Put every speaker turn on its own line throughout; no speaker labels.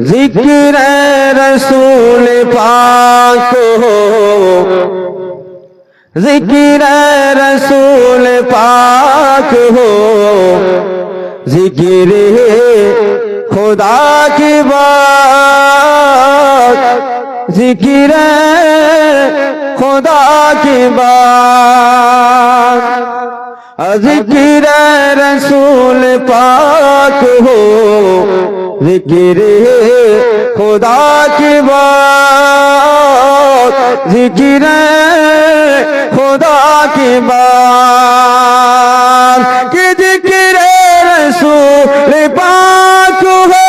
जिक्र रसूल पाक हो, जिक्र रसूल पाक हो, जिक्र खुदा की बात, जिक्र खुदा की बात, जिक्र रसूल पाक हो, जिक्र खुदा की बात, जिक्र खुदा की बात, कि जिक्र रसूल पाक हो,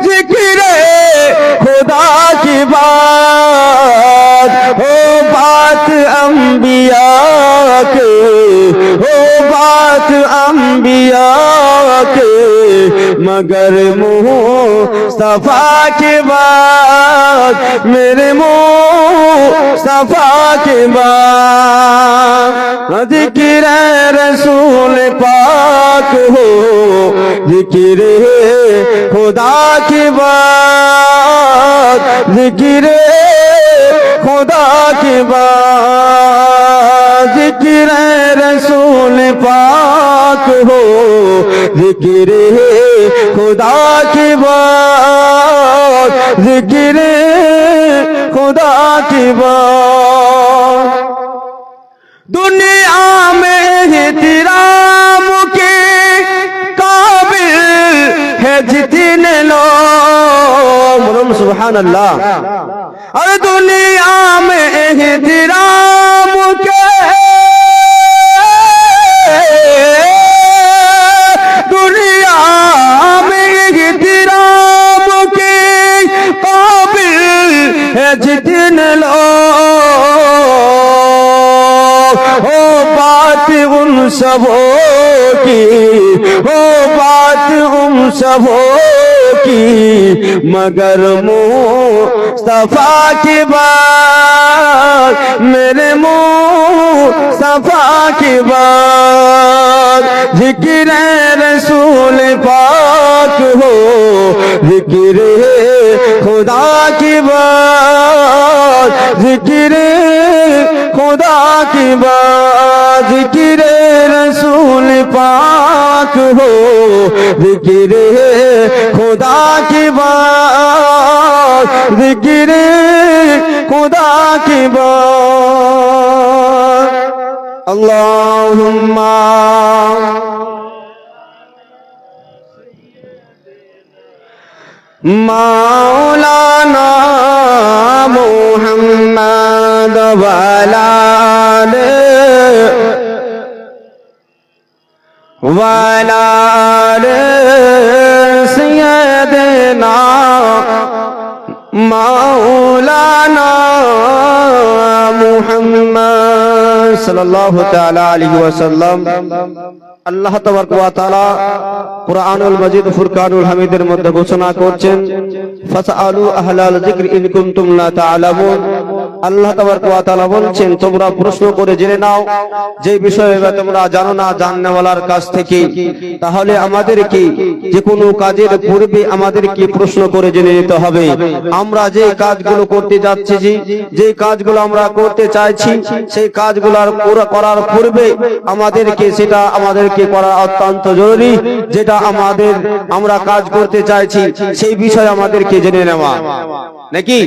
जिक्र खुदा की बात हो, बात अंबिया के हो, बात अंबिया के, मगर मुस्तफा की बात, मेरे मुस्तफा की बात, जिक्र रसूल पाक हो, जिक्र खुदा की बात, जिक्र खुदा की बात, जिक्र रसूल पाक हो, जिक्र खुदा की बात, जिक्र खुदा की बात। दुनिया में एहतराम के काबिल है जितने लोग, सुभान अल्लाह। और दुनिया में एहतराम के, दुनिया में एहतराम के काबिल है जितने लोग, हो बात उन सबों की, हो बात उन सबों की, मगर मुस्तफा की बात, मेरे मुस्तफा की बात, जिक्र रसूल पाक हो, जिक्र खुदा की बात, जिक्र खुदा की बात, जिक्र रसूल पाक हो, जिक्र खुदा की बात, जिक्र खुदा की बात। अल्लाहुम्मा मौलाना मुहम्मद वाला वाला सैयदना मौलाना मुहम्मद सल्लल्लाहु तआला अलैहि वसल्लम। আল্লাহ তাবারক ওয়া তাআলা কুরআনুল মাজিদ ফুরকানুল হামিদের মধ্যে ঘোষণা করছেন, ফাসআলু আহলাল যিকরি ইন কুনতুম লা তা'লামুন। আল্লাহ তাবারক ওয়া তাআলা বলছেন, তোমরা প্রশ্ন করে জেনে নাও যে বিষয়ে তোমরা জানো না জাননেওয়ালার কাছ থেকে। তাহলে আমাদেরকে যে কোনো কাজের পূর্বে আমাদেরকে প্রশ্ন করে জেনে নিতে হবে। আমরা যে কাজগুলো করতে যাচ্ছি, যে কাজগুলো আমরা করতে চাইছি, সেই কাজগুলো করার পূর্বে আমাদেরকে সেটা আমাদেরকে করা অত্যন্ত জরুরি। যেটা আমরা কাজ করতে চাইছি সেই বিষয় আমাদেরকে জেনে নেওয়া, নাকি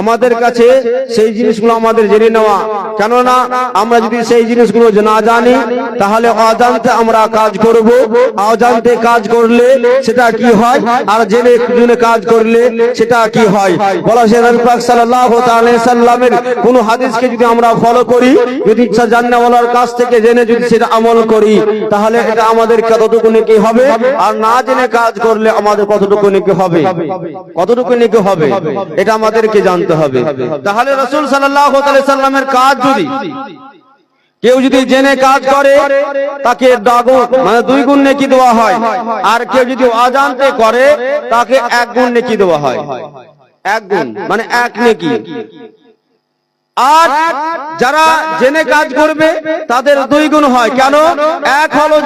আমাদের কাছে সেই জিনিসগুলো আমাদের জেনে নেওয়া। কেননা আমরা যদি সেই জিনিসগুলো না জানি তাহলে অজান্তে আমরা কাজ করব, অজান্তে কাজ করলে সেটা কি হয়, আর জেনে জেনে কাজ করলে সেটা কি হয়। বলা হয়েছে নবী পাক সাল্লাল্লাহু আলাইহি সাল্লামের কোন হাদিসকে যদি আমরা ফলো করি, যদি ইচ্ছা জাননেওয়ালার কাছ থেকে জেনে যদি সেটা আমল করি, তাহলে এটা আমাদের কতটুকু নেকি হবে, আর না জেনে কাজ করলে আমাদের কতটুকু নেকি হবে, কতটুকু নেকি হবে, এটা আমাদেরকে জানতে হবে। তাহলে রাসূল সাল্লাল্লাহু আলাইহি সাল্লামের কাজ যদি কেউ যদি জেনে কাজ করে তাকে মানে 2 গুণ নেকি দেওয়া হয়, আর কেউ যদি অজান্তে করে তাকে 1 গুণ নেকি দেওয়া হয়। 1 গুণ মানে 1 নেকি। আর যারা জেনে কাজ করবে তাদের দুই গুণ হয়। কেন? এক হলো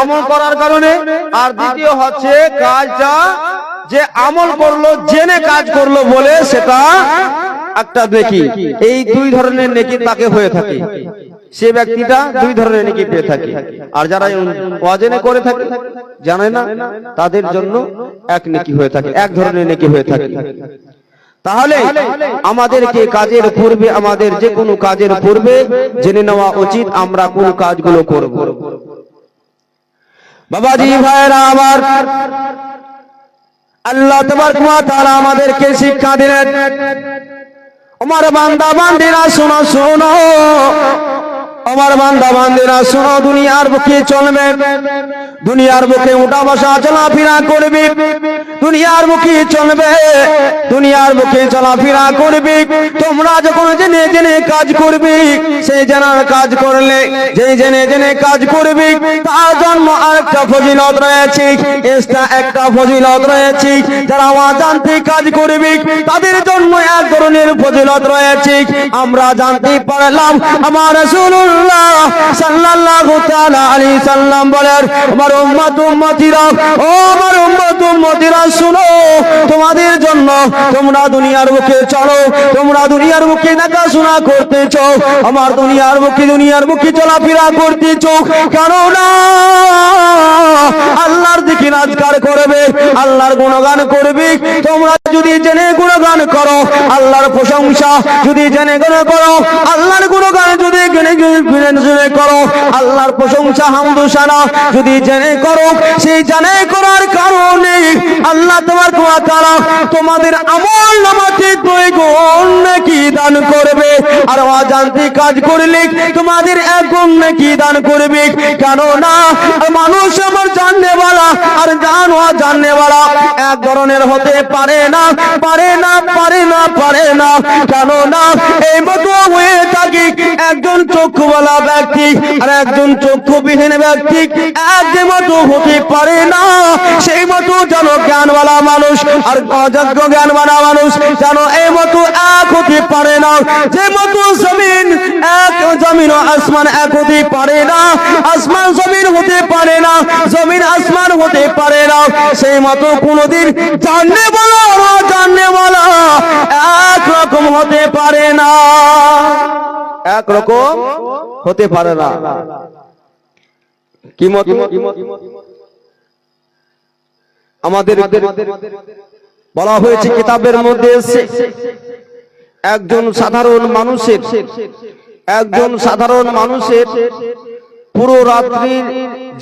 আমল করার কারণে, আর দ্বিতীয় হচ্ছে কাজটা যে আমল করলো জেনে কাজ করলো বলে সেটা একটা নেকি। এই দুই ধরনের নেকি তাকে হয়ে থাকে, সে ব্যক্তিটা দুই ধরনের নেকি পেয়ে থাকে। আর যারা অজেনে করে থাকে, জানে না, তাদের জন্য এক নেকি হয়ে থাকে, এক ধরনের নেকি হয়ে থাকে। তাহলে আমাদেরকে কাজের পূর্বে, আমাদের যে কোনো কাজের পূর্বে জেনে নেওয়া উচিত আমরা কোন কাজগুলো করব। বাবাজি ভাইরা আমার, আল্লাহ তাবারক ওয়া তাআলা আমাদেরকে শিক্ষা দিলেন, আমার বান্দা বান্দিরা শোনো শোনো, আমার বান্দা বান্দিরা শোনো, দুনিয়ার বুকে চলবে, দুনিয়ার বুকে উঠা বসা চলাফেরা করবে, দুনিয়ার বুকে চলবে, দুনিয়ার বুকে চলাফেরা করবে। তোমরা যখন জেনে জেনে কাজ করবে, সেই জানার কাজ করলে, যেই জেনে জেনে কাজ করবে, তার জন্য আরেকটা ফজিলত রয়েছে, এক্সট্রা একটা ফজিলত রয়েছে। যারা অজান্তে কাজ করবে তাদের জন্য এক ধরনের ফজিলত রয়েছে। আমরা জানতে পারলাম আমার রাসূলুল্লাহ সাল্লাল্লাহু তাআলা আলাইহি সাল্লাম বলেন, আমার উম্মত উম্মতিরা, ও আমার উম্মত উম্মতিরা শুনো, তোমাদের জন্য, তোমরা দুনিয়ার বুকে চলো, তোমরা দুনিয়ার বুকে দেখাশোনা করতেছ, আমার দুনিয়ার বুকে চলাফেরা করতেছ, কেননা আল্লাহর জিকির আজকার করবে, আল্লাহর গুণগান করবে। তোমরা যদি জেনে গুণগান করো, আল্লাহর প্রশংসা যদি জেনে গুণ করো, আল্লাহর গুণগান যদি জেনে করো, আল্লাহর প্রশংসা হামদু সানা যদি জেনে করো, সেই জেনে করার কারণে আল্লাহ তাবারক ওয়া তাআলা তোমাদের আমল নামাতে দুই গুণ নেকি দান করবে। আর অজান্তে কাজ করলে তোমাদের এক গুণ নেকি দান করবে। কেননা মানুষ আমার জাননেওয়ালা আর জান অজাননেওয়ালা এক ধরনের হতে পারে না, পারে না, পারে না, পারে না। কেননা এই মতো হয়ে থাকে, একজন চক্ষুওয়ালা ব্যক্তি আর একজন চক্ষুবিহীন ব্যক্তি এক যে মতো হতে পারে না। সেই মতো যেন জ্ঞানওয়ালা মানুষ আর অযোগ্য জ্ঞানওয়ালা মানুষ যেন এই মতো এক হতে পারে না। যে মতো জমিন এক, জমিন ও আসমান এক হতে পারে না, আসমান জমিন হতে পারে না, জমিন আসমান হতে পারে না। সেই মতো কোনদিন জাননেওয়ালা আর অজাননেওয়ালা এক রকম হতে পারে না, এক রকম হতে পারে না। কি মত? আমাদের বলা হয়েছে কিতাবের মধ্যে একজন সাধারণ মানুষের পুরো রাত্রি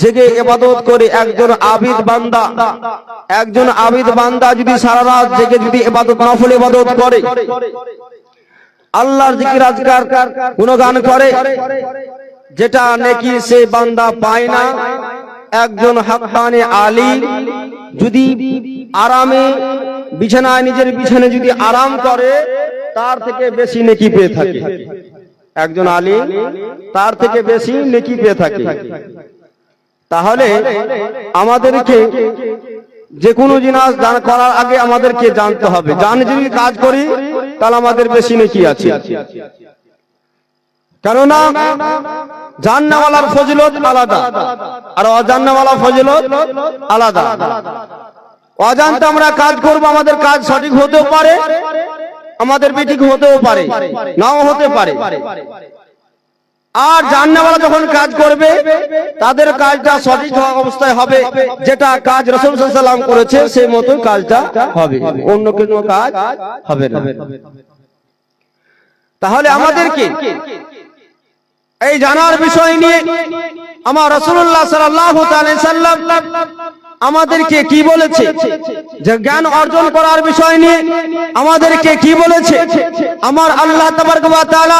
জেগে ইবাদত করে একজন আবিদ বান্দা যদি সারা রাত জেগে যদি ইবাদত নফল ইবাদত করে, আল্লাহর জিকির আজকার গুণগান করে, যেটা নেকি সে বান্দা পায় না। একজন হাক্কানি আলী যদি আরামে বিছানায়, নিজের বিছানায় যদি আরাম করে, তার থেকে বেশি নেকি পেয়ে থাকে। একজন আলী তার থেকে বেশি নেকি পেয়ে থাকে। তাহলে আমাদেরকে যে কোনো জিনিস দান করার আগে আমাদেরকে জানতে হবে, জানি যদি কাজ করি তাহলে আমাদের বেশি নেকি আছে। কেননা জান্নাওয়ালার ফজিলত আলাদা আর অজান্নাওয়ালা ফজিলত আলাদা। অজান্তে আমরা কাজ করব, আমাদের কাজ সঠিক হতেও পারে, আমাদের বেঠিক হতেও পারে, নাও হতে পারে। আর জান্নাওয়ালা যখন কাজ করবে তাদের কাজটা সঠিক অবস্থায় হবে, যেটা কাজ রাসূল সাল্লাল্লাহু আলাইহি ওয়াসাল্লাম করেছে সেই মতো কাজটা হবে, অন্য কোনো কাজ হবে না। তাহলে আমাদেরকে এই জানার বিষয় নিয়ে আমার রাসূলুল্লাহ সাল্লাল্লাহু আলাইহি ওয়াসাল্লাম আমাদেরকে কি বলেছে, যে জ্ঞান অর্জন করার বিষয় নিয়ে আমাদেরকে কি বলেছে, আমার আল্লাহ তাবারক ওয়া তাআলা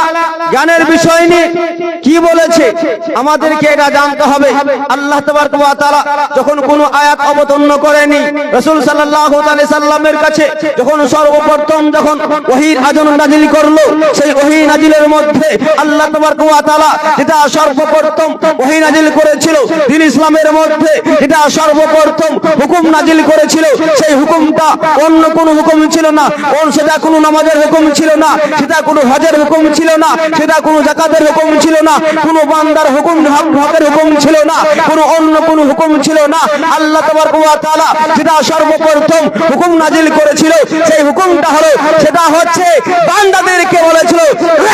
জ্ঞানের বিষয় নিয়ে কি বলেছে, আমাদেরকে এটা জানতে হবে। আল্লাহ তাবারক ওয়া তাআলা যখন কোনো আয়াত অবতীর্ণ করেনি, রাসূল সাল্লাল্লাহু আলাইহি সাল্লামের কাছে যখন সর্বপ্রথম যখন ওহীর আযান নাযিল করলো, সেই ওহী নাযিলের মধ্যে আল্লাহ তাবারক ওয়া তাআলা যেটা সর্বপ্রথম ওহী নাযিল করেছিল দ্বীন ইসলামের মধ্যে, এটা সর্বপ্রথম সর্বপ্রথম হুকুম নাজিল করেছিল সেই হুকুমটা অন্য কোনো হুকুম ছিল না, সেটা কোনো নামাজের হুকুম ছিল না, সেটা কোনো হজের হুকুম ছিল না, সেটা কোনো যাকাতের হুকুম ছিল না, কোনো বান্দার হুকুম হকের হুকুম ছিল না, কোনো অন্য কোনো হুকুম ছিল না। আল্লাহ তাবারক ওয়া তাআলা যেটা সর্বপ্রথম হুকুম নাজিল করেছিল সেই হুকুমটা হলো, সেটা হচ্ছে বান্দাদেরকে বলেছিল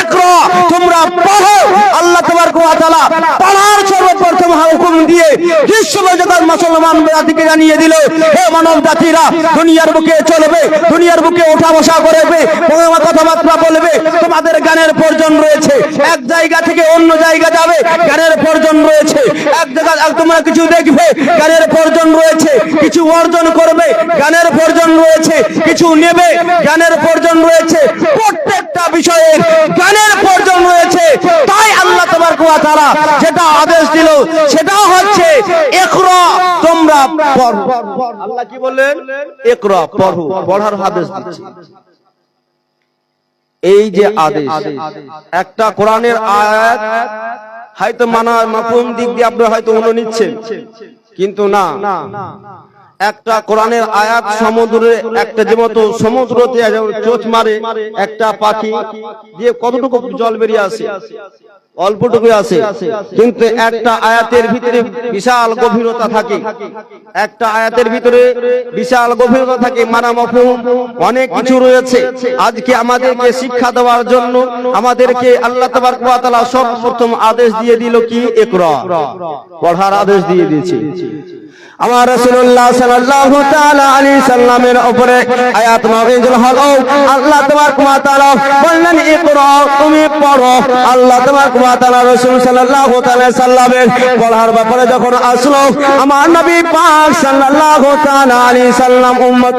ইকরা, তোমরা পড়ো। আল্লাহ তাবারক ওয়া তাআলা পড়ার সর্বপ্রথম হুকুম দিয়ে বিশ্বজগৎ মুসলমান জাতিকে জানিয়ে দিল, হে মানব জাতিরা, দুনিয়ার বুকে চলবে, দুনিয়ার বুকে ওঠা বসা করবে, কথাবার্তা বলবে, তোমাদের জ্ঞানের প্রয়োজন রয়েছে। এক জায়গা থেকে অন্য জায়গা যাবে, জ্ঞানের প্রয়োজন রয়েছে। এক জায়গা তোমরা কিছু দেখবে, জ্ঞানের প্রয়োজন রয়েছে। কিছু অর্জন করবে, জ্ঞানের প্রয়োজন রয়েছে। কিছু নেবে, জ্ঞানের প্রয়োজন রয়েছে। প্রত্যেকটা বিষয়ে জ্ঞানের প্রয়োজন রয়েছে। তাই আল্লাহ তাবারক ওয়া তাআলা যেটা আদেশ দিল সেটা হচ্ছে ইকরা, তোমরা পড়ো। আল্লাহ কি বললেন? ইকরা, পড়ো, পড়ার আদেশ দিচ্ছে। এই যে আদেশ, একটা কোরআনের আয়াত হয়তো মাফহুম দিক দিয়ে আপনি হয়তো মনে নিচ্ছেন, কিন্তু না, একটা কোরআনের আয়াত সমুদ্রে, একটা যেমন সমুদ্রতে চোঁচ মারে একটা পাখি দিয়ে কতটুকু জল বেরিয়ে আসে, অল্পটুকু আছে, কিন্তু একটা আয়াতের ভিতরে বিশাল গভীরতা থাকে। একটা আয়াতের ভিতরে বিশাল গভীরতা থাকে, মানা মাফহুম অনেক কিছু রয়েছে। আজকে আমাদেরকে শিক্ষা দেওয়ার জন্য আমাদেরকে আল্লাহ তাবারক ওয়া তাআলা সর্বপ্রথম আদেশ দিয়ে দিল কি? ইকরা, পড়ার আদেশ দিয়ে দিয়েছে। আমার রাসূলুল্লাহ সাল্লাল্লাহু তাআলা আলাইহি সাল্লামের উপরে আয়াত নাযিল হলো। আল্লাহ তাবারক ওয়া তাআলা বললেন ইকরা, তুমি পড়ো। আল্লাহ তাবারক ওয়া তাআলা রাসূল সাল্লাল্লাহু তাআলা সাল্লামের পড়ার ব্যাপারে যখন আসলো, আমার নবী পাক সাল্লাল্লাহু তাআলা আলাইহি সাল্লাম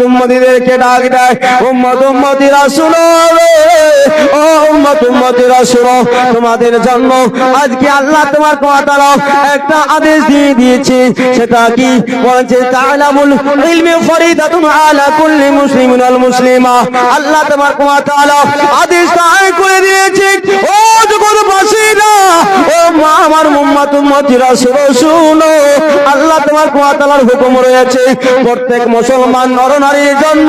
উম্মতিদেরকে ডাক দেয়, উম্মতি রাসূল, ও উম্মতি রাসূল, তোমাদের জন্য আজকে আল্লাহ তাবারক ওয়া তাআলা একটা আদেশ দিয়ে দিয়েছে। সেটা কি? বলছে তাআলামুল ইলমি ফরিদাতুন আলা কুল্লি মুসলিমিন ওয়াল মুসলিমা। আল্লাহ তাবারক ওয়া তাআলা আদেশ কায়েম করে দিয়েছে, ও জগৎবাসীরা, ও আমার উম্মতি রাসূল, শুনো, আল্লাহ তাবারক ওয়া তাআলার হুকুম রয়েছে প্রত্যেক মুসলমান নরনারীর জন্য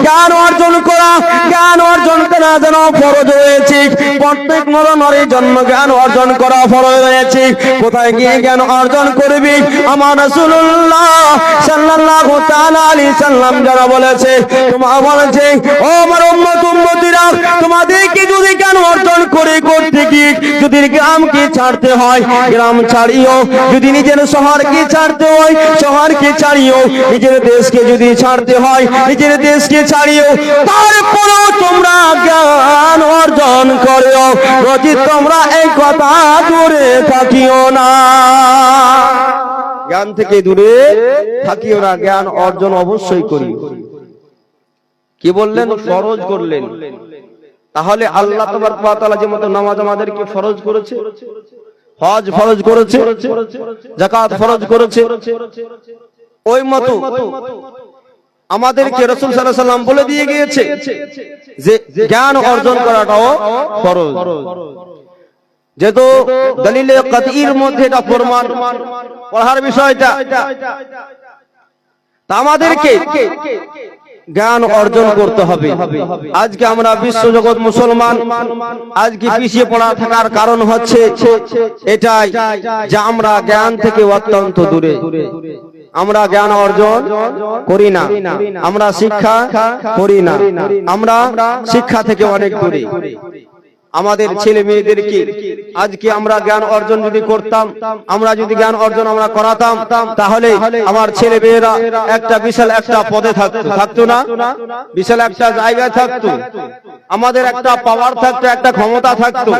জ্ঞান অর্জন করা, জ্ঞান অর্জন করা যেন ফরজ হয়েছে। প্রত্যেক নরনারীর জন্য জ্ঞান অর্জন করা ফরজ হয়েছে। কোথায় গিয়ে জ্ঞান অর্জন করবি? আমার রাসূলুল্লাহ সাল্লাল্লাহু তাআলা আলাইহি সাল্লাম যারা বলেছে, তোমরা বলেছে, ও আমার উম্মতিরা, তোমাদেরকে যদি জ্ঞান অর্জন করে করতে গিয়ে যদি গ্রামকে ছাড়তে হয়, গ্রাম ছাড়িও। যদি নিজের শহরকে ছাড়তে হয়, শহরকে ছাড়িও। নিজের দেশকে যদি ছাড়তে হয়, নিজের দেশকে ছাড়িও। তারপরেও তোমরা জ্ঞান অর্জন করো, যদি তোমরা এই কথা দূরে থাকিও না, জ্ঞান থেকে দূরে থাকিও না, জ্ঞান অর্জন অবশ্যই করি। কি বললেন? ফরজ করলেন। তাহলে আল্লাহ তাবারক ওয়া তাআলা যেমন নামাজ আমাদেরকে ফরজ করেছে, হজ ফরজ করেছে, যাকাত ফরজ করেছে, ওই মতো আমাদেরকে রাসূল সাল্লাল্লাহু আলাইহি ওয়াসাল্লাম বলে দিয়ে গিয়েছে যে জ্ঞান অর্জন করাটাও ফরজ। যেহেতু দলিলে কাতঈর মধ্যে এটা প্রমাণ, পড়ার বিষয়টা, তা আমাদেরকে জ্ঞান অর্জন করতে হবে। আজকে আমরা বিশ্বজগৎ মুসলমান আজকে পিছিয়ে পড়া থাকার কারণ হচ্ছে এটাই যে আমরা জ্ঞান থেকে অত্যন্ত দূরে, আমরা জ্ঞান অর্জন করি না, আমরা শিক্ষা করি না, আমরা শিক্ষা থেকে অনেক দূরে। আমাদের ছেলে মেয়েদেরকে আজকে আমরা জ্ঞান অর্জন যদি করতাম, আমরা যদি জ্ঞান অর্জন আমরা করাতাম, তাহলে আমার ছেলে মেয়েরা একটা বিশাল একটা পদে থাকতো না, বিশাল একটা জায়গায় থাকতো, আমাদের একটা পাওয়ার থাকতো, একটা ক্ষমতা থাকতো,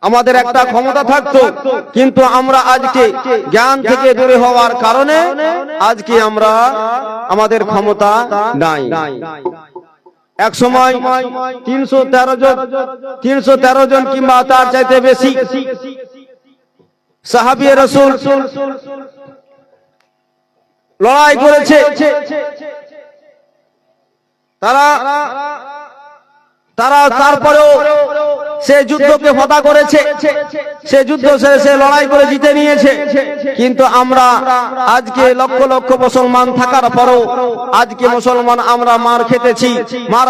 আমাদের একটা ক্ষমতা থাকতো। কিন্তু আমরা আজকে জ্ঞান থেকে দূরে হওয়ার কারণে আজকে আমরা আমাদের ক্ষমতা নাই। এক সময় 313 জন কিংবা তার চাইতে বেশি সাহাবী রাসূল লড়াই করেছে। তারা তারপরেও সে যুদ্ধকে ফতা করেছে, সে যুদ্ধ সে লড়াই করে জিতে নিয়েছে। কিন্তু আমরা আজকে লক্ষ লক্ষ মুসলমান থাকার পরও আজকে মুসলমান আমরা মার খেতেছি। মার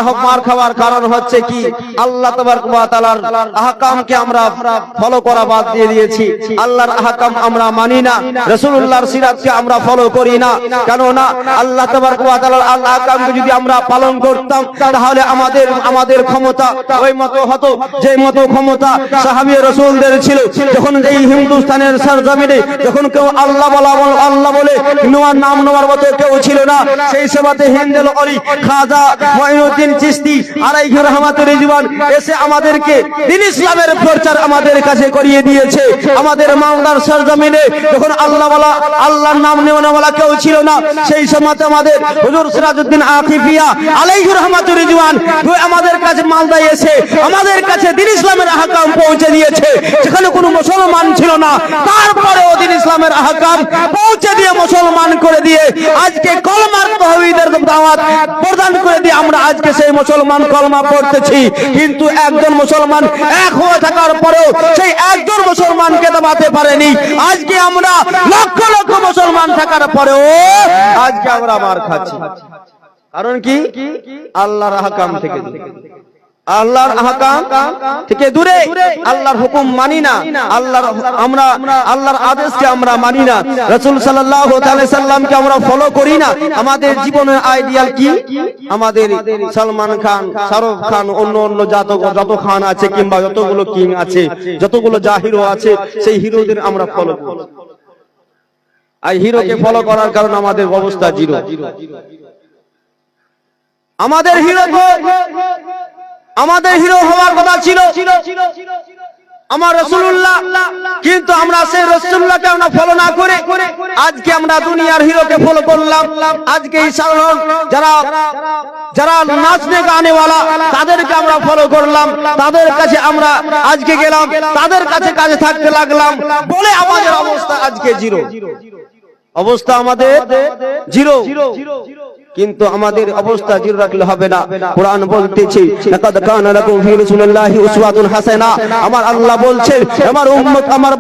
খাওয়ার কারণ হচ্ছে কি, আল্লাহ তাবারক ওয়া তাআলার আহকামকে আমরা ফলো করা বাদ দিয়ে দিয়েছি। আল্লাহর আহকাম আমরা মানি না, রাসূলুল্লাহর সিরাতকে আমরা ফলো করি না। কেননা আল্লাহ তাবারক ওয়া তাআলার আহকামকে যদি আমরা পালন করতাম তাহলে আমাদের ক্ষমতা ওই মতো হতো যে মতো ক্ষমতা সাহাবী রাসূলদের ছিল। যখন এই হিন্দুস্তানের সরজমিনে যখন কেউ আল্লাহ বলে নেওয়ার নাম নেওয়ার মতো কেউ ছিল না, সেই সময়তে হিন্দেল অলি খাজা মঈনুদ্দিন চিশতি আলাইহি রাহমাতুর রিজওয়ান এসে আমাদেরকে দ্বীন ইসলামের প্রচার আমাদের কাছে করিয়ে দিয়েছে। আমাদের মাওলার সরজমিনে যখন আল্লাহর নাম নেওয়ালা কেউ ছিল না, সেই সময়তে আমাদের হুজুর সিরাজউদ্দিন আকিফিয়া আলাইহি রাহমাতুর রিজওয়ান আমাদের কাছে মালদায় এসে আমাদের কাছে দ্বীন ইসলামের আহকাম পৌঁছে দিয়েছে। যেখানে কোনো মুসলমান ছিল না, তারপরেও দ্বীন ইসলামের আহকাম পৌঁছে দিয়ে মুসলমান করে দিয়ে আজকে কলমার তাওহীদের দাওয়াত প্রদান করে দিয়ে আমরা আজকে সেই মুসলমান কলমা পড়তেছি। কিন্তু একজন মুসলমান এক হয়ে থাকার পরেও সেই একজন মুসলমানকে দাবাতে পারেনি। আজকে আমরা লক্ষ লক্ষ মুসলমান থাকার পরেও আজকে আমরা মার খাচ্ছি। কারণ কি, আল্লাহর আহকাম থেকে আল্লাহর আহকাম থেকে দূরে, আল্লাহর হুকুম মানি না, আল্লাহর আদেশকে আমরা মানি না, রাসূল সাল্লাল্লাহু আলাইহি সাল্লামকে আমরা ফলো করি না। আমাদের জীবনের আইডিয়াল কি, আমাদের সালমান খান, শাহরুখ খান, অন্য যত খান আছে কিংবা যতগুলো কিং আছে, যতগুলো যা হিরো আছে, সেই হিরোদের আমরা ফলো করি। আর হিরোকে ফলো করার কারণে আমাদের অবস্থা জিরো। আমাদের হিরো হওয়ার কথা ছিল আমার রাসূলুল্লাহ, কিন্তু আমরা সেই রাসূলুল্লাহকে আমরা ফলো না করে আজকে আমরা দুনিয়ার হিরোকে ফলো করলাম। আজকে যারা নাচনে গানে ওয়ালা তাদেরকে আমরা ফলো করলাম, তাদের কাছে আমরা আজকে গেলাম, তাদের কাছে থাকতে লাগলাম বলে আমাদের অবস্থা আজকে জিরো। অবস্থা আমাদের জিরো। কিন্তু আমাদের অবস্থা জিরো রাখলে হবে না। কোরআন বলতেছে লাকাদ কানা লাকুম ফি রাসূলিল্লাহি উসওয়াতুন হাসানা। আমার আল্লাহ বলছেন, আমার উম্মত, আমার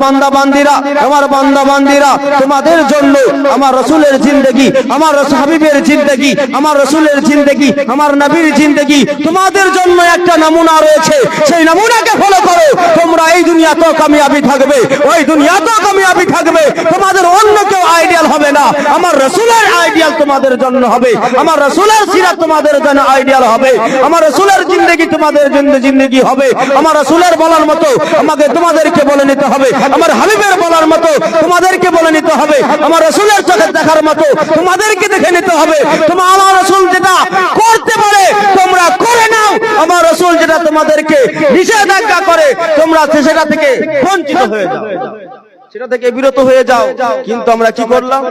বান্দা বান্দিরা তোমাদের জন্য আমার রাসূলের জিন্দেগি, আমার হাবিবের জিন্দেগি, আমার রাসূলের জিন্দেগি, আমার নবীর জিন্দেগি তোমাদের জন্য একটা নমুনা রয়েছে। সেই নমুনাকে ফলো করো, তোমরা এই দুনিয়াতেও কামিয়াবি থাকবে, ওই দুনিয়াতেও কামিয়াবি থাকবে। তোমাদের অন্য কেউ আইডিয়াল হবে না, আমার রাসূলের আইডিয়াল তোমাদের জন্য হবে, আমার রাসূলের সিরাত তোমাদের জন্য আইডিয়াল হবে, আমার রাসূলের জিন্দেগি তোমাদের জন্য জিন্দেগি হবে। আমার রাসূলের বলার মতো তোমাদেরকে বলে নিতে হবে, আমার হাবিবের বলার মতো তোমাদেরকে বলে নিতে হবে, আমার রাসূলের চোখে দেখার মতো তোমাদেরকে দেখে নিতে হবে। আমার রাসূল যেটা করতে বলে তোমরা করে নাও, আমার রাসূল যেটা তোমাদেরকে নিষেধাজ্ঞা করে তোমরা সেটা থেকে বঞ্চিত হয়ে যাও, সেটা থেকে বিরত হয়ে যাও। কিন্তু আমরা কি করলাম?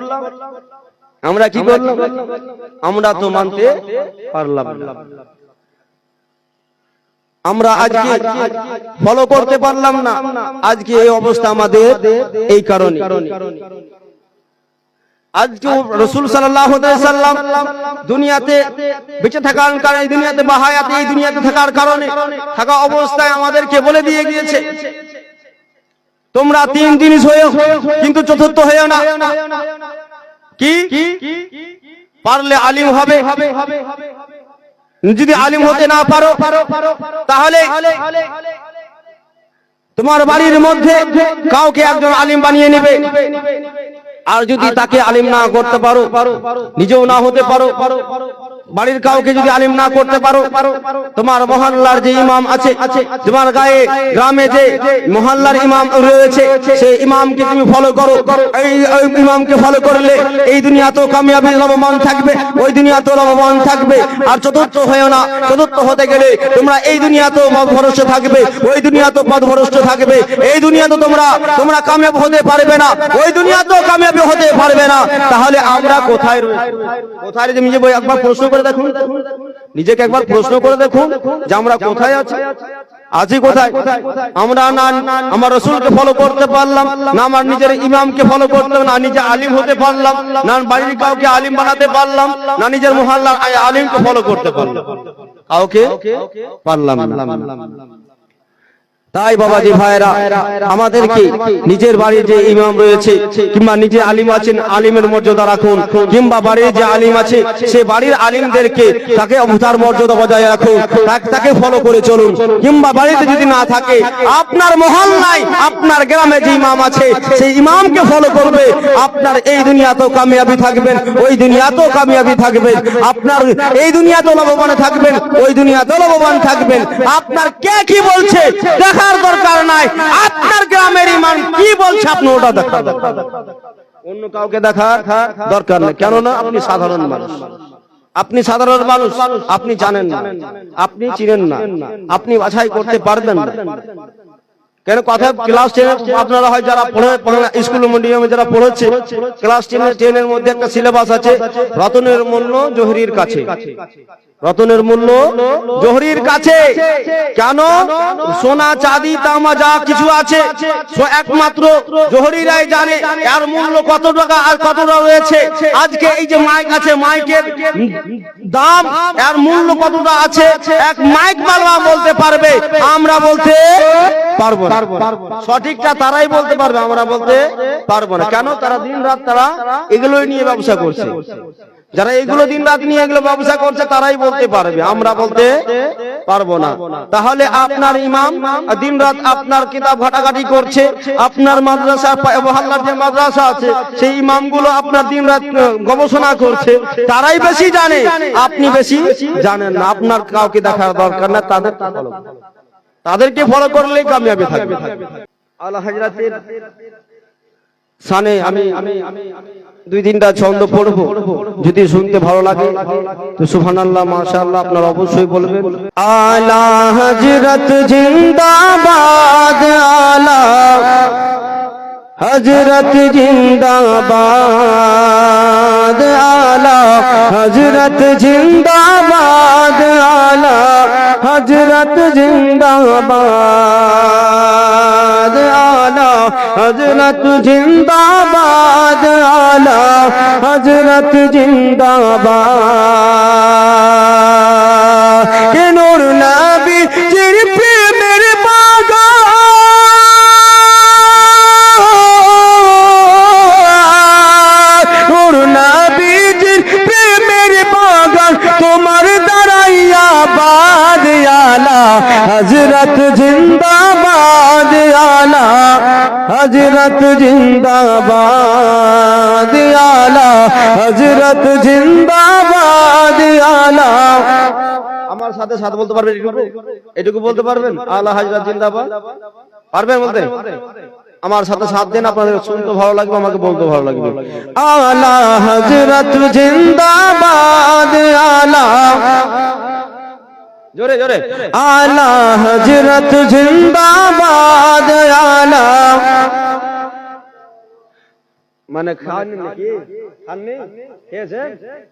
আমরা তো মানতে পারলাম না, আমরা আজকে ফলো করতে পারলাম না। আজকে এই অবস্থা আমাদের এই কারণে। আজকে রাসূল সাল্লাল্লাহু আলাইহি সাল্লাম দুনিয়াতে বেঁচে থাকার কারণে, দুনিয়াতে বাহায়াতে, এই দুনিয়াতে থাকার কারণে, থাকা অবস্থায় আমাদেরকে বলে দিয়ে গিয়েছে তোমরা তিন জিনিস হয়েও কিন্তু চতুর্থ হয়েও না। কি? পারলে আলিম হবে, যদি আলিম হতে না পারো তাহলে তোমার বাড়ির মধ্যে কাউকে একজন আলিম বানিয়ে নেবে। আর যদি তাকে আলিম না করতে পারো, নিজেও না হতে পারো, বাড়ির কাউকে যদি আলিম না করতে পারো, তোমার মহল্লার যে ইমাম আছে, তোমার গ্রামে যে মহল্লার ইমাম রয়েছে, সেই ইমামকে তুমি ফলো করো। এই ইমামকে ফলো করলে এই দুনিয়াতেও কামিয়াবি লাভবান থাকবে, ওই দুনিয়াতেও লাভবান থাকবে। আর চতুর্থ হয়েও না, চতুর্থ হতে গেলে তোমরা এই দুনিয়াতেও পথভ্রষ্ট থাকবে, ওই দুনিয়াতেও পথভ্রষ্ট থাকবে। এই দুনিয়াতে তোমরা কামিয়াব হতে পারবে না, ওই দুনিয়াতেও কামিয়াবি হতে পারবে না। তাহলে আমরা কোথায় রয়েছি? কোথায়? নিজে একবার প্রশ্ন করে দেখুন, নিজেকে একবার প্রশ্ন করে দেখুন যে আমরা কোথায় আছি কোথায়? আমরা না আমার রাসূলকে ফলো করতে পারলাম, না আমার নিজের ইমামকে ফলো করতে, না নিজে আলিম হতে পারলাম, না বাড়ির কাউকে আলিম বানাতে পারলাম, না নিজের মহল্লার আলিমকে ফলো করতে পারলাম, কাউকে পারলাম না। তাই বাবাজি ভাইরা আমাদেরকে নিজের বাড়ির যে ইমাম রয়েছে কিংবা নিজে আলিম আছেন আলিমের মর্যাদা রাখুন, কিংবা বাড়ির যে আলিম আছে সে বাড়ির আলিমদেরকে তাকে তার মর্যাদা বজায় রাখুন, তাকে ফলো করে চলুন। কিংবা বাড়িতে যদি না থাকে আপনার মহল্লায় আপনার গ্রামে যে ইমাম আছে সেই ইমামকে ফলো করবে। আপনার এই দুনিয়াতেও কামিয়াবি থাকবেন, ওই দুনিয়াতেও কামিয়াবি থাকবেন। আপনার এই দুনিয়াতেও লাভবান থাকবেন, ওই দুনিয়াতেও লাভবান থাকবেন। আপনার কে কি বলছে দেখার দরকার নাই, আপনার গ্রামের ইমাম কি বলছে আপনি ওটা দেখার দরকার, অন্য কাউকে দেখার দরকার নেই। কেননা আপনি সাধারণ মানুষ, আপনি সাধারণ মানুষ, আপনি জানেন না, আপনি চিনেন না, আপনি বাছাই করতে পারবেন না। কেন কথা ক্লাস 10 আপনারা হয় যারা পড়ে স্কুল মিডিয়ামে যারা পড়েছে, ক্লাস 10 এর মধ্যে একটা সিলেবাস আছে রতনের মূল্য জহরির কাছে। রতনের মূল্য জহরির কাছে। কেন? সোনা চাঁদি তামা যা কিছু আছে একমাত্র জহরিরাই জানে এর মূল্য কত টাকা আর কত টাকা রয়েছে। আজকে এই যে মাইক আছে, মাইকের দাম এর মূল্য কতটা আছে এক মাইক বালা বলতে পারবে, আমরা বলতে পারবো না। সঠিকটা তারাই বলতে পারবে, আমরা বলতে পারবো না। কেন? তারা দিন রাত তারা এগুলোই নিয়ে ব্যবসা করছে। যারা এগুলো দিন রাত নিয়ে এগুলো ব্যবসা করছে তারাই বলতে পারবে, আমরা বলতে পারবো না। তাহলে আপনার ইমাম দিন রাত আপনার কিতাব ঘাটাঘাটি করছে, আপনার মাদ্রাসা মহল্লার যে মাদ্রাসা আছে সেই ইমামগুলো আপনার দিন রাত গবেষণা করছে, তারাই বেশি জানে, আপনি বেশি জানেন না। আপনার কাউকে দেখার দরকার না, তাদেরকে ফলো করলেই কামিয়াবি থাকবে। আলা হযরতের সানে আমি 2-3টা ছন্দ পড়বো, যদি শুনতে ভালো লাগে তো সুবহানাল্লাহ মাশাআল্লাহ আপনারা অবশ্যই বলবেন। আলা হযরত জিন্দাবাদ, আলা হযরত জিন্দাবাদ, আলা হযরত জিন্দাবাদ, আলা হযরত জিন্দাবাদ, আলা হযরত জিন্দাবাদ, আলা হযরত জিন্দাবাদ। কে নূর নবী জির প্রেমের বাগান, নূর নবী জির প্রেমের বাগান তোমার দাঁড়াইয়া বাদ, আলা হযরত জিন্দাবাদ, আলা হযরত জিন্দাবাদ, আলা হযরত জিন্দাবাদ, আলা। আমার সাথে সাথে বলতে পারবেন? এটুকু বলতে পারবেন? আলা হযরত জিন্দাবাদ পারবেন বলতে? আমার সাথে সাথ দেন, আপনাদের শুনতে ভালো লাগবে, আমাকে বলতে ভালো লাগবে। আলা হযরত জিন্দাবাদ, আলা জোরে জোরে, আলা হযরত জিন্দাবাদ, আলা মানে খান নাকি খান নেই খেয়েছে,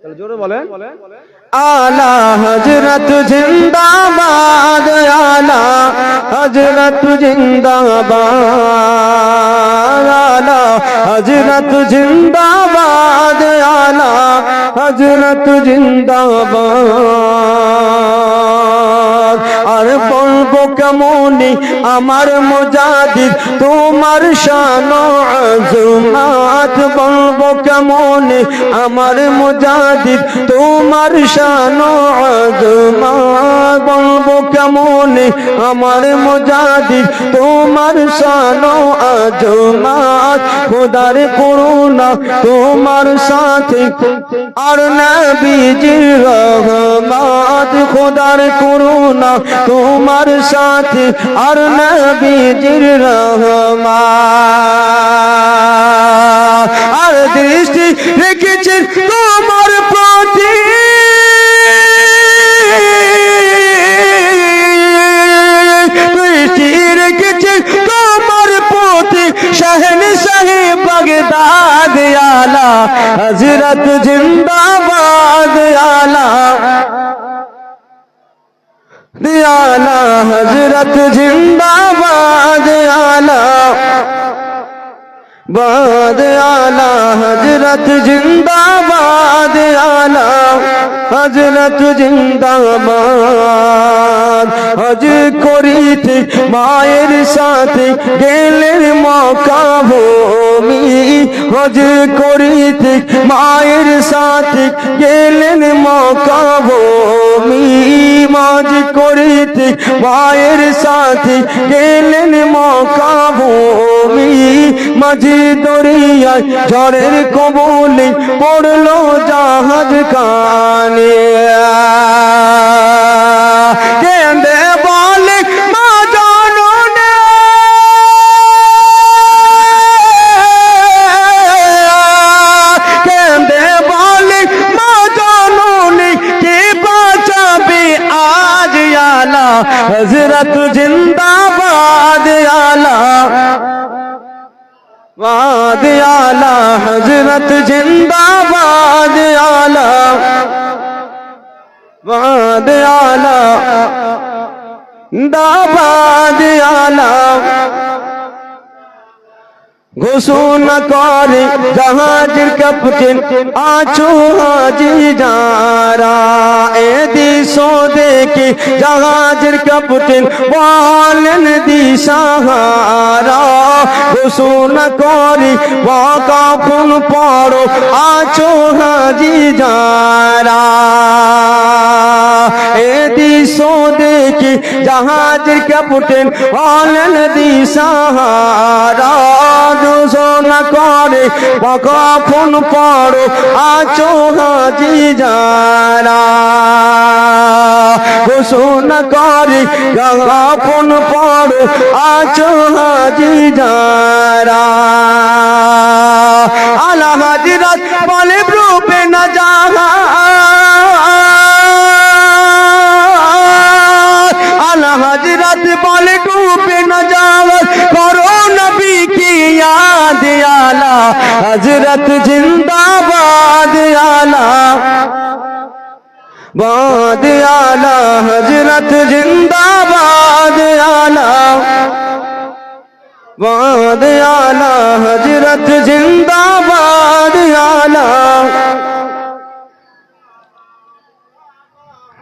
তাহলে জোরে বলেন। আলা হযরত জিন্দাবাদ, আলা হযরত জিন্দাবাদ, আলা হযরত জিন্দাবাদ, আলা হযরত জিন্দাবাদ। আর বলবো কেমনি আমার মুজাহিদ তোমার শান ও আযমাত, বলবো কেমনি আমার মুজাহিদ তোমার শান ও আযমাত, বলবো কেমনি আমার মুজাহিদ তোমার শান ও আযমাত। খোদার করুণা তোমার সাথে আর নবীজির রহমত, খোদার করুণা তোমার সাথে আর নবীজির রহমত। আর দৃষ্টি রেখেছে তোমার প্রতি, দৃষ্টি রেখেছে তোমার প্রতি শাহনশাহে বাগদাদ, আলা হযরত জিন্দাবাদ, আলা আলা হযরত জিন্দাবাদ, আলা বাদ, আলা হযরত জিন্দাবাদ, আলা হযরত জিন্দাবাদ। হজ করিতে মায়ের সাথে গেলেন মক্কা ভূমি, হজ করিতে মায়ের সাথে গেলেন মক্কা ভূমি, হজ করিতে মায়ের সাথে গেলেন মক্কা ভূমি। মাঝি দরিয়ায় ঝড়ের কবলে পড়লো জাহাজ কানে, কেঁদে বলে মা জননী, কেঁদে বলে মা জননী, কে বাঁচাবে আজ আলা হযরত জিন্দাবাদ আলা বাদ আলা হযরত জিন্দাবাদ আলা বাদ আলা দাবাদ আলা। ঘোষণা করে জাহাজের ক্যাপ্টেন আছো হাজি যারা, এ দৃশ্য দেখে জাহাজের ক্যাপ্টেন বলেন দিশাহারা। ঘোষণা করে কাফন পড়ো আছো হাজি যারা, এ দৃশ্য দেখে জাহাজের ক্যাপ্টেন বলেন দিশাহারা। ঘোষণা করে কাফন পড়ো আছো হাজি যারা, ঘোষণা করে কাফন পড়ো আছো হাজি যারা। আলা হযরত বলে রূপে না জাহাজ, আলা হযরত বলে ডুবে না জাহাজ, করো নবী কি याद आला हजरत जिंदाबाद आला बाद आला हजरत जिंदाबाद आला बाद आला हजरत जिंदाबाद आला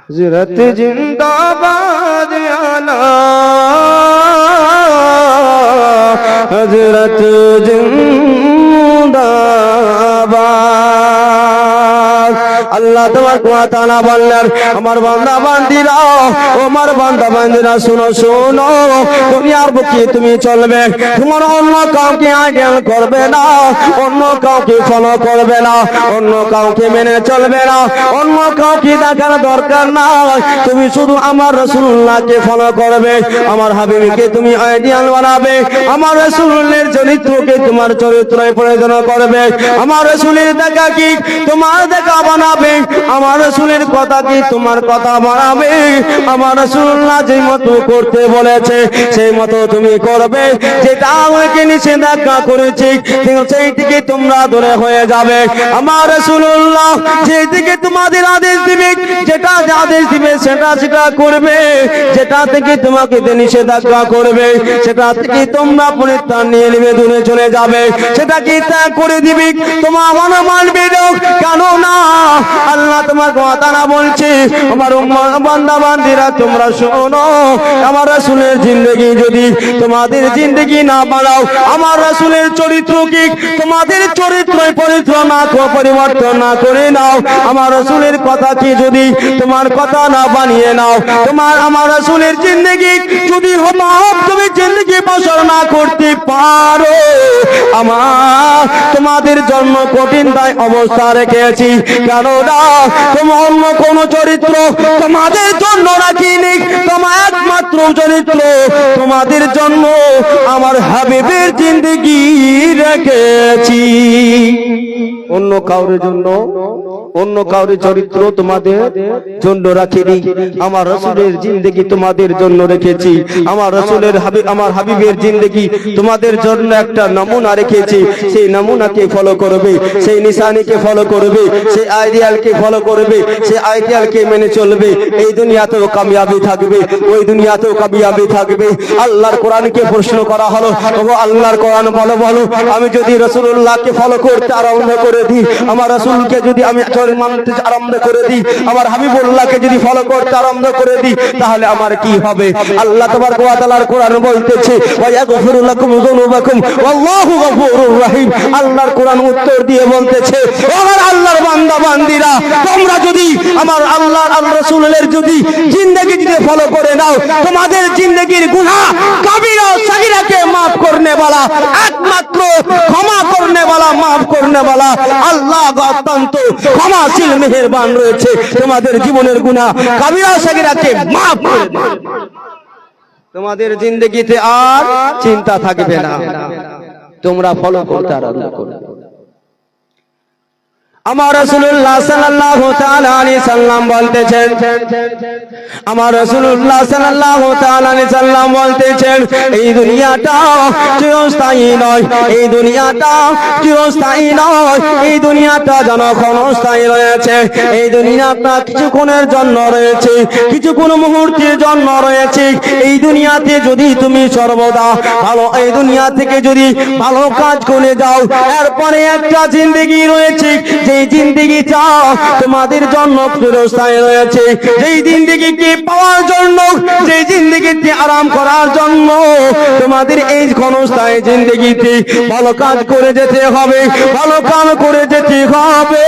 हजरत जिंदाबाद आला हजरत जिंदाबाद। আল্লাহ তাবারক ওয়া তাআলা বললেন, আমার বান্দা বান্দিরা, আমার বান্দা বান্দিরা শুনো শুনো, দুনিয়ার বুকে তুমি চলবে, তোমার অন্য কাউকে আইডল করবে না, অন্য কাউকে ফলো করবে না, অন্য কাউকে মেনে চলবে না, অন্য কাউকে দেখার দরকার না। তুমি শুধু আমার রাসূলুল্লাহকে ফলো করবে, আমার হাবিবকে তুমি আইডিয়াল বানাবে, আমার রাসূলের চরিত্রকে তোমার চরিত্রে পরিণত করবে, আমার রাসূলের দেখা কি তোমার দেখা বানাবে, আমার রাসূলের কথা কি তোমার কথা বানাবে। আমার রাসূলুল্লাহ যে মতো করতে বলেছে সেই মতো তুমি করবে, যেটা আমাকে নিষেধাজ্ঞা করেছে সেই থেকে তোমরা দূরে হয়ে যাবে। আমার রাসূলুল্লাহ যে দিকে তোমাদের আদেশ দিবে, যেটা আদেশ দিবে সেটা সেটা করবে, যেটা থেকে তোমাকে নিষেধাজ্ঞা করবে সেটা থেকে তোমরা পরিত্রাণ নিয়ে নেবে, দূরে চলে যাবে, সেটাকে ত্যাগ করে দিবে, তোমার আমার মানবে না। কেন না আল্লাহ তোমার কথা না বলছে, আমার বান্দা বান্দিরা তোমরা শোনো, আমার রাসূলের জিন্দেগি যদি তোমাদের জিন্দেগি না বানাও, আমার রাসূলের চরিত্র কি তোমাদের চরিত্র পরিবর্তন না করে নাও, আমার রাসূলের কথা কি যদি তোমার কথা না বানিয়ে নাও, তোমার আমার রাসূলের জিন্দেগি যদি তুমি জিন্দেগি বসর না করতে পারো, আমার তোমাদের জন্য কঠিন দায় অবস্থা রেখেছি। কেননা তোমার অন্য কোন চরিত্র তোমাদের জন্য রাখিনি, তোমার একমাত্র চরিত্র তোমাদের জন্য আমার হাবিবের জিন্দেগি রেখেছি, অন্য কাউরের জন্য অন্য কাউরের চরিত্র তোমাদের জন্য রাখিনি, আমার রাসূলের জিন্দেগি তোমাদের জন্য রেখেছি। আমার রাসূলের আমার হাবিবের জিন্দেগি তোমাদের জন্য একটা নমুনা রেখেছি সেই নমুনাকে ফলো করবে, সেই নিশানিকে ফলো করবে, সেই আইডিয়ালকে ফলো করবে, সেই আইডিয়ালকে মেনে চলবে। এই দুনিয়াতেও কামিয়াবি থাকবে, ওই দুনিয়াতেও কামিয়াবি থাকবে। আল্লাহর কোরআনকে প্রশ্ন করা হলো, ওগো আল্লাহর কোরআন বলো বলো, আমি যদি রাসূলুল্লাহকে ফলো করতে আরম্ভ করে দিই, আমার রাসূলকে যদি আমি মানতে আরম্ভ করে দিই, আমার হাবিবুল্লাহকে যদি ফলো করতে আরম্ভ করে দিই, তাহলে আমার কি হবে? আল্লাহ তাবারক ওয়া তাআলার কোরআন বলতেছে ওয়া ইয়াগফিরু লাকুম যুনুবাকুম ওয়াল্লাহু গফুরুর রহিম। আল্লাহর কোরআন উত্তর দিয়ে বলতেছে, আমার আল্লাহর বান্দা বান্দীরা, তোমরা যদি আমার আল্লাহর আর রাসূলের যদি জিন্দেগি যদি ফলো করে নাও, তোমাদের জিন্দেগির গুনাহ কাবিরা ও সাগীরাকে maaf করনে वाला, একমাত্র ক্ষমা করনে वाला, maaf করনে वाला আল্লাহ অত্যন্ত ক্ষমাশীল মেহেরবান রয়েছে। তোমাদের জীবনের গুনাহ কাবিরা ও সাগীরাকে maaf করে দেবে, তোমাদের জিন্দেগিতে আর চিন্তা থাকবে না। তোমরা ফলো করতে আরম্ভ করো। আমার রাসূলুল্লাহ সাল্লাল্লাহু তাআলা আলাইহি সাল্লাম বলতেছেন, আমার রাসূলুল্লাহ সাল্লাল্লাহু তাআলা আলাইহি সাল্লাম বলতেছেন, এই দুনিয়াটা চিরস্থায়ী নয়, এই দুনিয়াটা চিরস্থায়ী নয়, এই দুনিয়াটা যেন ক্ষণস্থায়ী রয়েছে। এই দুনিয়াটা কিছুক্ষণের জন্য রয়েছে, কিছুক্ষণ মুহূর্তের জন্য রয়েছে। এই দুনিয়াতে যদি তুমি সর্বদা ভালো, এই দুনিয়া থেকে যদি ভালো কাজ করে যাও, এরপরে একটা জিন্দেগি রয়েছে, যেই জিন্দেগিটা তোমাদের জন্য চিরস্থায়ী রয়েছে, যেই জিন্দেগিকে পাওয়ার জন্য, যেই জিন্দেগিতে আরাম করার জন্য তোমাদের এই ক্ষণস্থায়ী জিন্দেগিতে ভালো কাজ করে যেতে হবে, ভালো কাম করে যেতে হবে।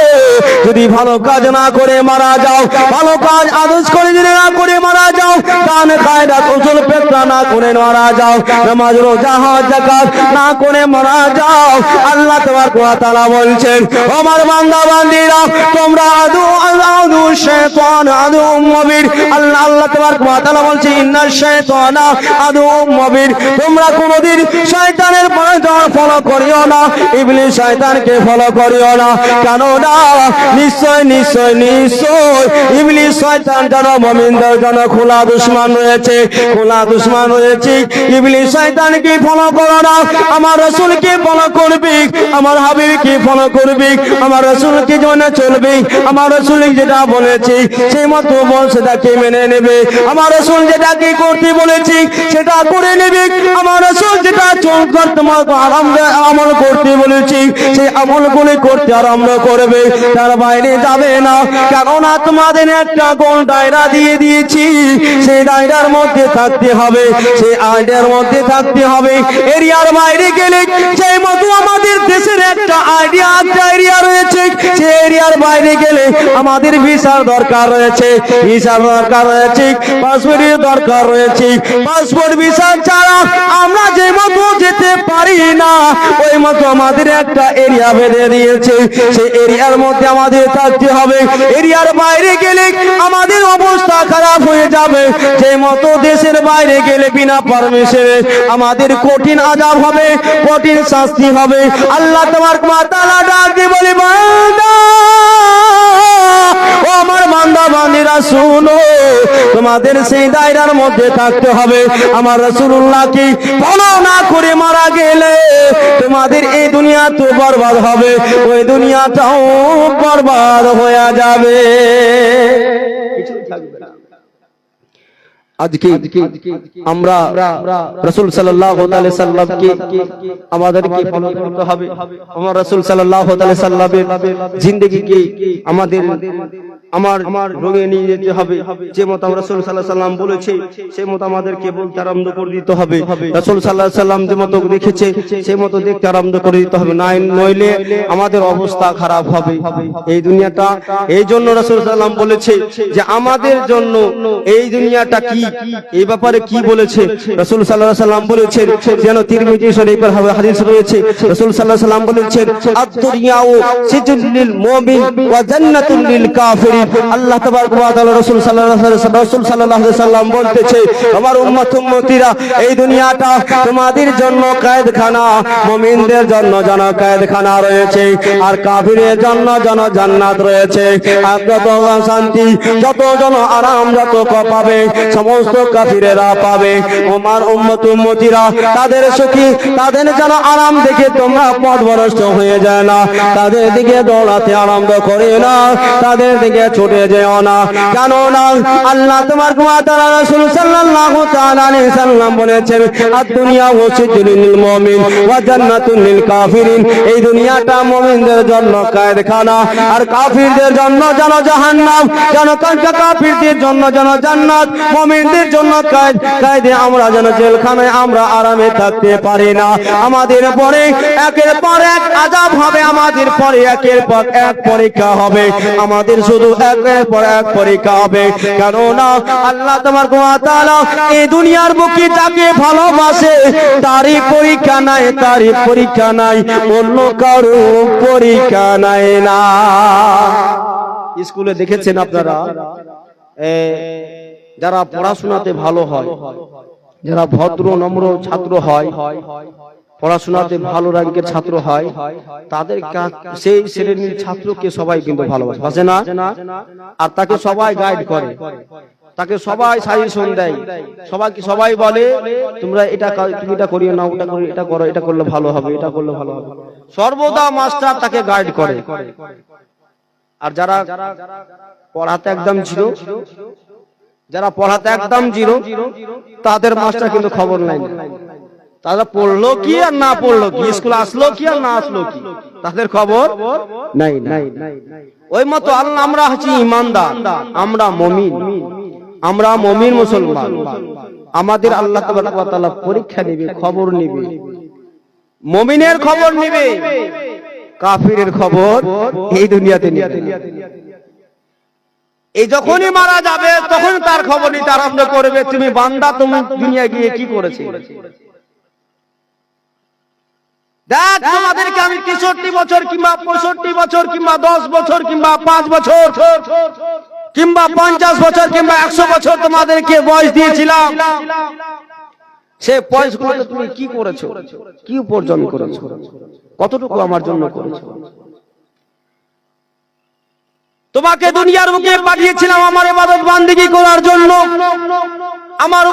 যদি ভালো কাজ না করে মারা যাও, ভালো কাজ আদেশ করে যদি না করে মারা যাও, দান খায়রাত উসুল ফিকরা না করে মারা যাও, নামাজ রোজা হজ যাকাত না করে মারা যাও, আল্লাহ তাবারক ওয়া তাআলা বলছেন, আমার বান্দা বান্দীরা, তোমরা আদু শাইতান আদু মুবিন। আল্লাহ তাবারক ওয়া তাআলা বলছেন, ইন্নাশ শাইতানা আদু মুবিন। তোমরা কোনদিন শয়তানের পথ ফলো করিও না, ইবলিস শয়তানকে ফলো করিও না। কেন না? নিশ্চয় নিশ্চয় নিশ্চয় ইবলিস শয়তান যারা মুমিনদের জন্য খোলা দুশমন রয়েছে, খোলা দুশমন রয়েছে। ইবলিস শয়তানকে ফলো করো না, আমার রাসূলকে ফলো করবে, আমার হাবিবকে ফলো করবে, আমার রাসূলকে যেন চলবে, আমার রাসূল যেটা বলেছে সেই মতো সেটাকে মেনে নেবে, আমার রাসূল যেটাকে করতে বলেছে সেটা করে নেবে, আমার রাসূল যেটা করতে আমল করতে বলেছে সেই আমলগুলি করতে আরম্ভ করবে, তার বাইরে যাবে না। কেননা তোমাদের একটা গোল দায়রা দিয়ে দিয়েছি, সেই দায়রার মধ্যে থাকতে হবে, সেই আইডিয়ার মধ্যে থাকতে হবে। এরিয়ার বাইরে গেলে সেই মতো আমাদের দেশের একটা এরিয়া রয়েছে, সেই এরিয়ার বাইরে গেলে আমাদের ভিসার দরকার রয়েছে, ভিসার দরকার রয়েছে, পাসপোর্টের দরকার রয়েছে। পাসপোর্ট ভিসা ছাড়া আমরা যে মতো যেতে পারি না, ওই মতো আমাদের একটা এরিয়া বেঁধে দিয়েছে, সেই এরিয়ার মধ্যে আমাদের থাকতে হবে। এরিয়ার বাইরে গেলে আমাদের অবস্থা খারাপ হয়ে যাবে, যে মতো দেশের বাইরে গেলে বিনা পারমিশনে আমাদের কঠিন আযাব হবে, কঠিন শাস্তি হবে। আল্লাহ তাবারক ওয়া তাআলা ডাক দিয়ে বলে, বান্দা ও আমার বান্দা বান্দীরা শুনো, তোমাদের সেই দায়রার মধ্যে থাকতে হবে। আমার রাসূলুল্লাহকে ফলো না করে মারা গেলে তোমাদের এই দুনিয়া তো বরবাদ হবে, ওই দুনিয়াটাও বরবাদ হয়ে যাবে, কিছু থাকবে না। আজকে আমরা রাসূল সাল্লাল্লাহু আলাইহি সাল্লামকে আমাদেরকে ফলো করতে হবে। আমার রাসূল সাল্লাল্লাহু আলাইহি সাল্লামের জিন্দেগিকে আমাদের আমার রঙে নিয়ে যেতে হবে। যে মত আমরা রাসূল সাল্লাল্লাহু আলাইহি সাল্লাম বলেছে সেই মত আমাদেরকে বলতে আরম্ভ করে দিতে হবে। রাসূল সাল্লাল্লাহু আলাইহি সাল্লাম যে মত দেখেছে সেই মত দেখতে আরম্ভ করে দিতে হবে, নইলে আমাদের অবস্থা খারাপ হবে। এই দুনিয়াটা এই জন্য রাসূল সাল্লাল্লাহু আলাইহি সাল্লাম বলেছে যে আমাদের জন্য এই দুনিয়াটা কি, এই ব্যাপারে কি বলেছে রাসূল সাল্লাল্লাহু আলাইহি সাল্লাম বলেছেন, যেন তিরমিজি শরীফের হাদিস রয়েছে। রাসূল সাল্লাল্লাহু আলাইহি সাল্লাম বলেছেন, আদ-দুনিয়াউ সিজনুল মুমিন ওয়া জান্নাতুল লিল কাফিরিন। করি। আল্লাহ তাবারক ওয়া তাআলা রাসূল সাল্লাল্লাহু আলাইহি সাল্লাম বলতেছে, আমার উম্মতীরা এই দুনিয়াটা তোমাদের জন্য কয়েদখানা, মুমিনদের জন্য যেন কয়েদখানা রয়েছে, আর কাফিরের জন্য যেন জান্নাত রয়েছে। আর যত শান্তি, যত জন আরাম, যত পাবে সমস্ত কাফিরেরা পাবে। আমার উম্মতীরা তাদের সুখী, তাদের যেন আরাম দেখে তোমরা পথভ্রষ্ট হয়ে যায় না, তাদের দিকে দৌড়াতে আরম্ভ করে না, তাদের দিকে ছুটে যেও না। জানো না আল্লাহ তোমার তাআলা রাসূল সাল্লাল্লাহু তাআলা আলাইহি সাল্লাম বলেছেন, আদ-দুনিয়া ওয়াসিজুল লিল মুমিন ওয়া জান্নাতুল লিল কাফিরিন। এই দুনিয়াটা মুমিনদের জন্য কয়েদখানা, আর কাফিরদের জন্য যেন জাহান্নাম, যেন কাফিরদের জন্য যেন জান্নাত, মুমিনদের জন্য কায়দে আমরা যেন জেলখানায় আমরা আরামে থাকতে পারি না। আমাদের পরে একের পর এক আযাব হবে, আমাদের পরে একের পর এক পরীক্ষা হবে, আমাদের শুধু একের পর এক পরীক্ষা হবে। কেননা আল্লাহ তাবারক ওয়া তাআলা এই দুনিয়ার বুকে যাকে ভালোবাসে তারই পরীক্ষা নাই, তারই পরীক্ষা নাই, অন্য কারো পরীক্ষা নাই না। স্কুলে দেখেছেন আপনারা, যারা পড়াশোনাতে ভালো হয়, যারা ভদ্র নম্র ছাত্র হয়, পড়াশোনাতে ভালো র্যাঙ্কের ছাত্র হয়, তাদের সেই শ্রেণীর ছাত্রকে সবাই কিন্তু ভালোবাসে না, আর তাকে সবাই গাইড করে, তাকে সবাই সাজেশন দেয়, সবাই বলে তোমরা তুমি এটা করিও না, ওটা করো, এটা করো, এটা করলে ভালো হবে, এটা করলে ভালো হবে। সর্বদা মাস্টার তাকে গাইড করে। আর যারা পড়াতে একদম জিরো, যারা পড়াতে একদম জিরো, তাদের মাস্টার কিন্তু খবর নাই, তারা পড়লো কি আর না পড়লো কি, স্কুল আসলো কি আর না আসলো কি, তাদের খবর নাই। ওই মতো আল্লাহ, আমরা হচ্ছি ইমানদার, আমরা মুমিন, আমরা মুমিন মুসলমান, আমাদের আল্লাহ তাবারক ওয়া তাআলা পরীক্ষা নেবে, খবর নেবে, মুমিনের খবর নেবে, কাফিরের খবর এই দুনিয়াতে নেবে। এই যখনই মারা যাবে তখন তার খবর নিতে আরম্ভ করবে, তুমি বান্দা তুমি দুনিয়া গিয়ে কি করেছে। দেখ তোমাদেরকে আমি 63 বছর কিংবা 65 বছর কিংবা 10 বছর কিংবা 5 বছর কিংবা 50 বছর কিংবা 100 বছর তোমাদেরকে বয়স দিয়েছিলাম, সে বয়সগুলোতে তুমি কি করেছো, কি উপার্জন করেছো, কতটুকু আমার জন্য করেছো। তোমাকে দুনিয়ার বুকে পাঠিয়েছিলাম আমার ইবাদত বান্দেগী করার জন্য, আমার